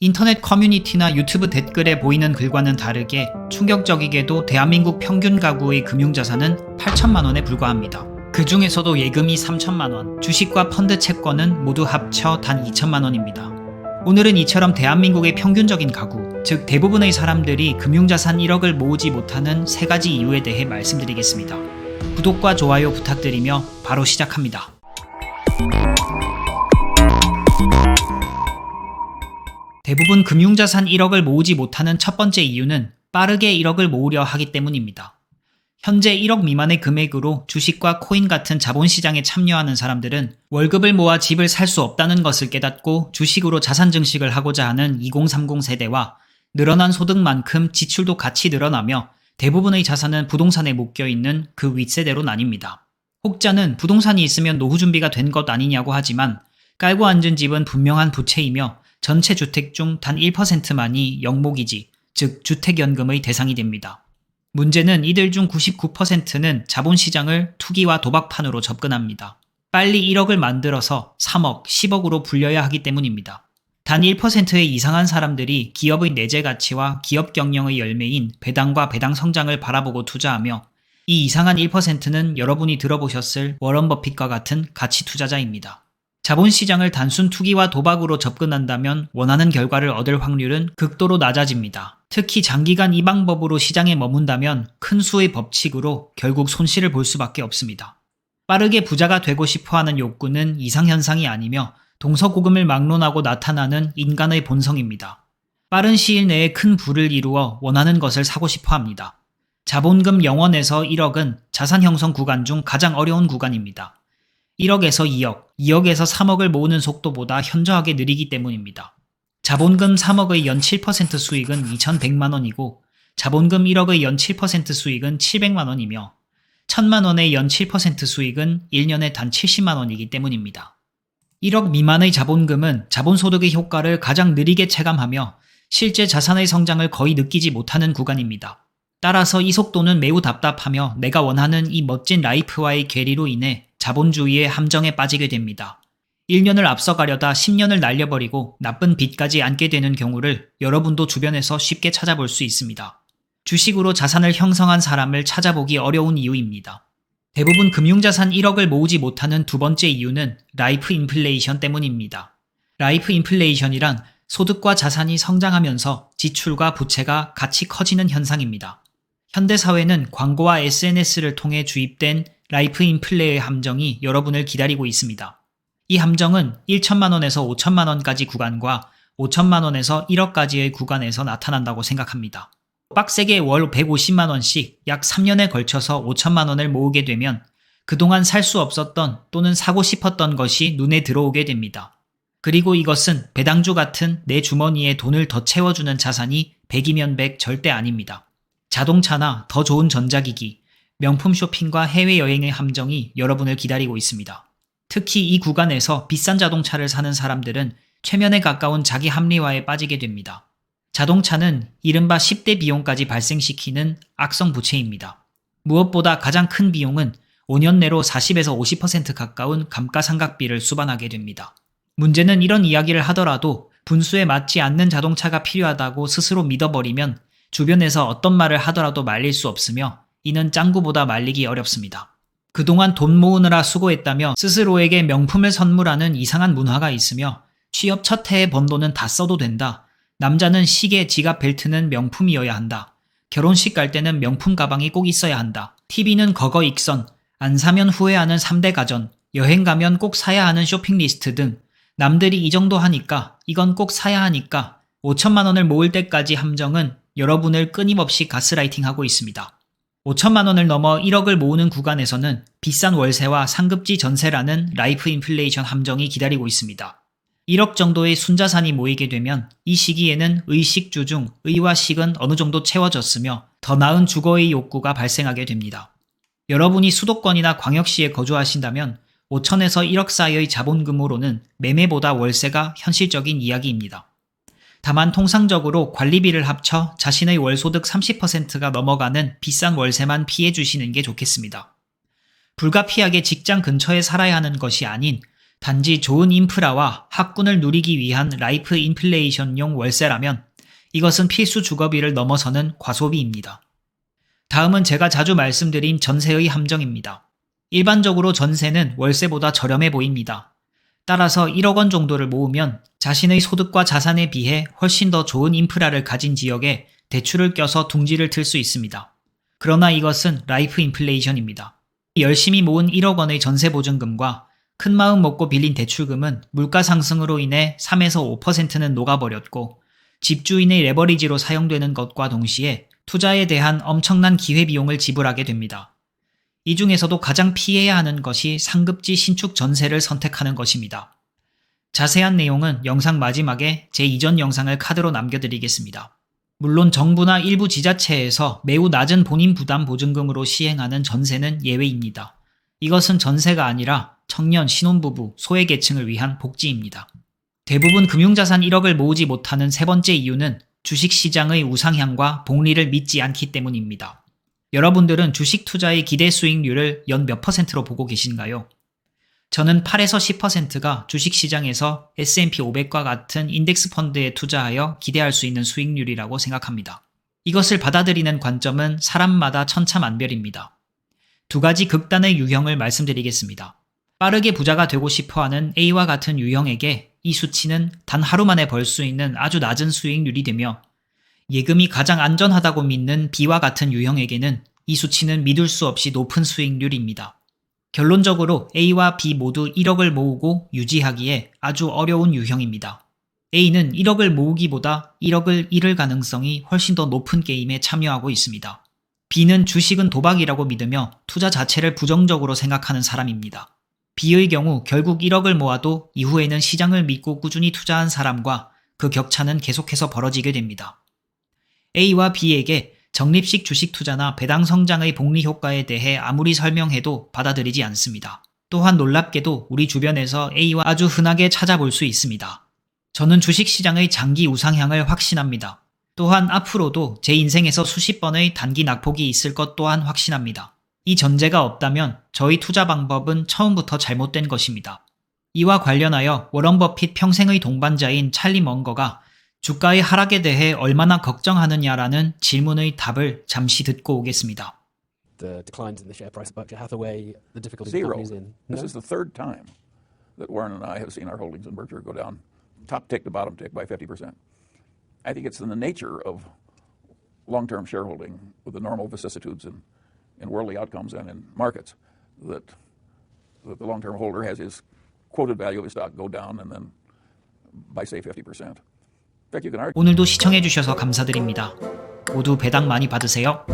인터넷 커뮤니티나 유튜브 댓글에 보이는 글과는 다르게 충격적이게도 대한민국 평균 가구의 금융자산은 8천만 원에 불과합니다. 그 중에서도 예금이 3천만 원, 주식과 펀드 채권은 모두 합쳐 단 2천만 원입니다. 오늘은 이처럼 대한민국의 평균적인 가구, 즉 대부분의 사람들이 금융자산 1억을 모으지 못하는 3가지 이유에 대해 말씀드리겠습니다. 구독과 좋아요 부탁드리며 바로 시작합니다. 대부분 금융자산 1억을 모으지 못하는 첫 번째 이유는 빠르게 1억을 모으려 하기 때문입니다. 현재 1억 미만의 금액으로 주식과 코인 같은 자본시장에 참여하는 사람들은 월급을 모아 집을 살 수 없다는 것을 깨닫고 주식으로 자산 증식을 하고자 하는 2030 세대와 늘어난 소득만큼 지출도 같이 늘어나며 대부분의 자산은 부동산에 묶여있는 그 윗세대로 나뉩니다. 혹자는 부동산이 있으면 노후 준비가 된 것 아니냐고 하지만 깔고 앉은 집은 분명한 부채이며 전체 주택 중 단 1%만이 영목이지, 즉 주택연금의 대상이 됩니다. 문제는 이들 중 99%는 자본시장을 투기와 도박판으로 접근합니다. 빨리 1억을 만들어서 3억, 10억으로 불려야 하기 때문입니다. 단 1%의 이상한 사람들이 기업의 내재 가치와 기업 경영의 열매인 배당과 배당 성장을 바라보고 투자하며 이 이상한 1%는 여러분이 들어보셨을 워런 버핏과 같은 가치 투자자입니다. 자본시장을 단순 투기와 도박으로 접근한다면 원하는 결과를 얻을 확률은 극도로 낮아집니다. 특히 장기간 이 방법으로 시장에 머문다면 큰 수의 법칙으로 결국 손실을 볼 수밖에 없습니다. 빠르게 부자가 되고 싶어하는 욕구는 이상현상이 아니며 동서고금을 막론하고 나타나는 인간의 본성입니다. 빠른 시일 내에 큰 부를 이루어 원하는 것을 사고 싶어 합니다. 자본금 0원에서 1억은 자산 형성 구간 중 가장 어려운 구간입니다. 1억에서 2억, 2억에서 3억을 모으는 속도보다 현저하게 느리기 때문입니다. 자본금 3억의 연 7% 수익은 2,100만 원이고 자본금 1억의 연 7% 수익은 700만 원이며 1,000만 원의 연 7% 수익은 1년에 단 70만 원이기 때문입니다. 1억 미만의 자본금은 자본소득의 효과를 가장 느리게 체감하며 실제 자산의 성장을 거의 느끼지 못하는 구간입니다. 따라서 이 속도는 매우 답답하며 내가 원하는 이 멋진 라이프와의 괴리로 인해 자본주의의 함정에 빠지게 됩니다. 1년을 앞서가려다 10년을 날려버리고 나쁜 빚까지 안게 되는 경우를 여러분도 주변에서 쉽게 찾아볼 수 있습니다. 주식으로 자산을 형성한 사람을 찾아보기 어려운 이유입니다. 대부분 금융자산 1억을 모으지 못하는 두 번째 이유는 라이프 인플레이션 때문입니다. 라이프 인플레이션이란 소득과 자산이 성장하면서 지출과 부채가 같이 커지는 현상입니다. 현대사회는 광고와 SNS를 통해 주입된 라이프 인플레의 함정이 여러분을 기다리고 있습니다. 이 함정은 1천만 원에서 5천만 원까지 구간과 5천만 원에서 1억까지의 구간에서 나타난다고 생각합니다. 빡세게 월 150만 원씩 약 3년에 걸쳐서 5천만 원을 모으게 되면 그동안 살 수 없었던 또는 사고 싶었던 것이 눈에 들어오게 됩니다. 그리고 이것은 배당주 같은 내 주머니에 돈을 더 채워주는 자산이 100이면 100 절대 아닙니다. 자동차나 더 좋은 전자기기, 명품 쇼핑과 해외여행의 함정이 여러분을 기다리고 있습니다. 특히 이 구간에서 비싼 자동차를 사는 사람들은 최면에 가까운 자기 합리화에 빠지게 됩니다. 자동차는 이른바 10대 비용까지 발생시키는 악성 부채입니다. 무엇보다 가장 큰 비용은 5년 내로 40에서 50% 가까운 감가상각비를 수반하게 됩니다. 문제는 이런 이야기를 하더라도 분수에 맞지 않는 자동차가 필요하다고 스스로 믿어버리면 주변에서 어떤 말을 하더라도 말릴 수 없으며 이는 짱구보다 말리기 어렵습니다. 그동안 돈 모으느라 수고했다며 스스로에게 명품을 선물하는 이상한 문화가 있으며 취업 첫 해에 번 돈은 다 써도 된다. 남자는 시계, 지갑, 벨트는 명품이어야 한다. 결혼식 갈 때는 명품 가방이 꼭 있어야 한다. TV는 거거 익선, 안 사면 후회하는 3대 가전, 여행 가면 꼭 사야 하는 쇼핑 리스트 등 남들이 이 정도 하니까 이건 꼭 사야 하니까 5천만 원을 모을 때까지 함정은 여러분을 끊임없이 가스라이팅하고 있습니다. 5천만 원을 넘어 1억을 모으는 구간에서는 비싼 월세와 상급지 전세라는 라이프 인플레이션 함정이 기다리고 있습니다. 1억 정도의 순자산이 모이게 되면 이 시기에는 의식주 중 의와 식은 어느 정도 채워졌으며 더 나은 주거의 욕구가 발생하게 됩니다. 여러분이 수도권이나 광역시에 거주하신다면 5천에서 1억 사이의 자본금으로는 매매보다 월세가 현실적인 이야기입니다. 다만 통상적으로 관리비를 합쳐 자신의 월소득 30%가 넘어가는 비싼 월세만 피해 주시는 게 좋겠습니다. 불가피하게 직장 근처에 살아야 하는 것이 아닌 단지 좋은 인프라와 학군을 누리기 위한 라이프 인플레이션용 월세라면 이것은 필수 주거비를 넘어서는 과소비입니다. 다음은 제가 자주 말씀드린 전세의 함정입니다. 일반적으로 전세는 월세보다 저렴해 보입니다. 따라서 1억 원 정도를 모으면 자신의 소득과 자산에 비해 훨씬 더 좋은 인프라를 가진 지역에 대출을 껴서 둥지를 틀 수 있습니다. 그러나 이것은 라이프 인플레이션입니다. 열심히 모은 1억 원의 전세 보증금과 큰 마음 먹고 빌린 대출금은 물가 상승으로 인해 3에서 5%는 녹아버렸고 집주인의 레버리지로 사용되는 것과 동시에 투자에 대한 엄청난 기회비용을 지불하게 됩니다. 이 중에서도 가장 피해야 하는 것이 상급지 신축 전세를 선택하는 것입니다. 자세한 내용은 영상 마지막에 제 이전 영상을 카드로 남겨드리겠습니다. 물론 정부나 일부 지자체에서 매우 낮은 본인 부담 보증금으로 시행하는 전세는 예외입니다. 이것은 전세가 아니라 청년, 신혼부부, 소외계층을 위한 복지입니다. 대부분 금융자산 1억을 모으지 못하는 세 번째 이유는 주식시장의 우상향과 복리를 믿지 않기 때문입니다. 여러분들은 주식 투자의 기대 수익률을 연 몇 %로 보고 계신가요? 저는 8에서 10%가 주식시장에서 S&P 500과 같은 인덱스 펀드에 투자하여 기대할 수 있는 수익률이라고 생각합니다. 이것을 받아들이는 관점은 사람마다 천차만별입니다. 두 가지 극단의 유형을 말씀드리겠습니다. 빠르게 부자가 되고 싶어하는 A와 같은 유형에게 이 수치는 단 하루 만에 벌 수 있는 아주 낮은 수익률이 되며 예금이 가장 안전하다고 믿는 B와 같은 유형에게는 이 수치는 믿을 수 없이 높은 수익률입니다. 결론적으로 A와 B 모두 1억을 모으고 유지하기에 아주 어려운 유형입니다. A는 1억을 모으기보다 1억을 잃을 가능성이 훨씬 더 높은 게임에 참여하고 있습니다. B는 주식은 도박이라고 믿으며 투자 자체를 부정적으로 생각하는 사람입니다. B의 경우 결국 1억을 모아도 이후에는 시장을 믿고 꾸준히 투자한 사람과 그 격차는 계속해서 벌어지게 됩니다. A와 B에게 적립식 주식 투자나 배당 성장의 복리 효과에 대해 아무리 설명해도 받아들이지 않습니다. 또한 놀랍게도 우리 주변에서 A와 아주 흔하게 찾아볼 수 있습니다. 저는 주식시장의 장기 우상향을 확신합니다. 또한 앞으로도 제 인생에서 수십 번의 단기 낙폭이 있을 것 또한 확신합니다. 이 전제가 없다면 저희 투자 방법은 처음부터 잘못된 것입니다. 이와 관련하여 워런 버핏 평생의 동반자인 찰리 먼거가 주가의 하락에 대해 얼마나 걱정하느냐라는 질문의 답을 잠시 듣고 오겠습니다. The declines in the share price of Berkshire Hathaway, the difficulties Zero. companies in. This is the third time that Warren and I have seen our holdings in Berkshire go down, top tick to bottom tick by 50%. I think it's in the nature of long-term shareholding with the normal vicissitudes in worldly outcomes and in markets that the long-term holder has his quoted value of his stock go down and then by say 50%. 오늘도 시청해주셔서 감사드립니다. 모두 배당 많이 받으세요.